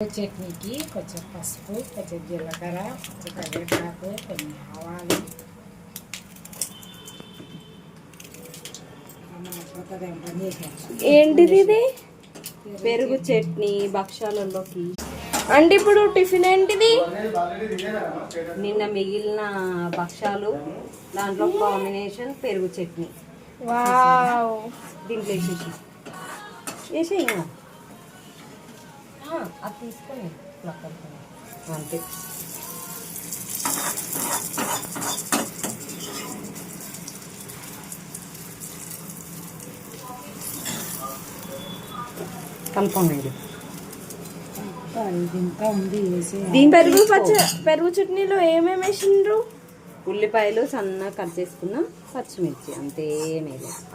చట్నీకి కొంచెం పసుపు, కొంచెం జీలకర్ర, కొంచెం కరివేపాకు, కొన్ని ఆవాలు, ఏంటిది ఇది? పెరుగు చట్నీ భక్షాలలోకి. అంటే ఇప్పుడు టిఫిన్ ఏంటిది? నిన్న మిగిలిన భక్షాలు, దాంట్లో కాంబినేషన్ పెరుగు చట్నీ. వావ్, దీంట్లో వేసేసి ఇంకా అది తీసుకొని అంతే. కలుపుకోండి. దీని పెరుగు చట్నీలో ఏమేమి వేసిండ్రు? ఉల్లిపాయలు సన్నగా కట్ చేసుకున్న పచ్చిమిర్చి, అంతే.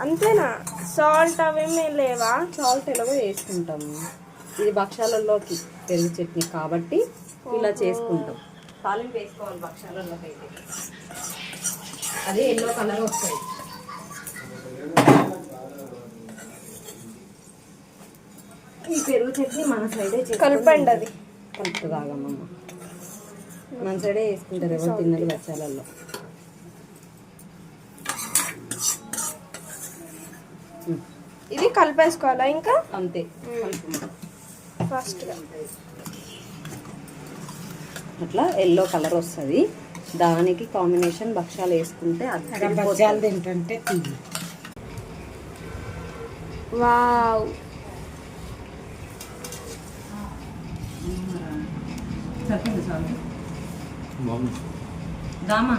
అంతేనా? సాల్ట్ అవేమీ లేవా? సాల్ట్ ఎలాగో వేసుకుంటాము. ఇది భక్షాలలోకి పెరుగు చట్నీ కాబట్టి ఇలా చేసుకుంటాం. తాలింపు వేసుకోవాలి భక్షాలలోకి అయితే. అదే ఎల్లో కలర్ వస్తాయి. ఈ పెరుగు చట్నీ మన సైడే కలపండి. అది కలుపుతాగమ్మమ్మ, మన సైడే వేసుకుంటారు ఎవరు తిన్నది భక్షాలలో. ఇది కలిపేసుకోవాలా ఇంకా? అంతే. ఫస్ట్గా అట్లా ఎల్లో కలర్ వస్తుంది. దానికి కాంబినేషన్ భక్షాలు వేసుకుంటే భక్షాలు తింటుంటే తిని. వావ్, దామా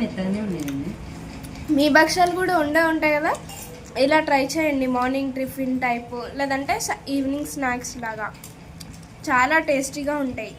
మెత్తగానే ఉన్నాయండి. మీ భక్షాలు కూడా ఉంటాయి కదా, ఇలా ట్రై చేయండి. మార్నింగ్ టిఫిన్ టైపు, లేదంటే ఈవినింగ్ స్నాక్స్ లాగా చాలా టేస్టీగా ఉంటాయి.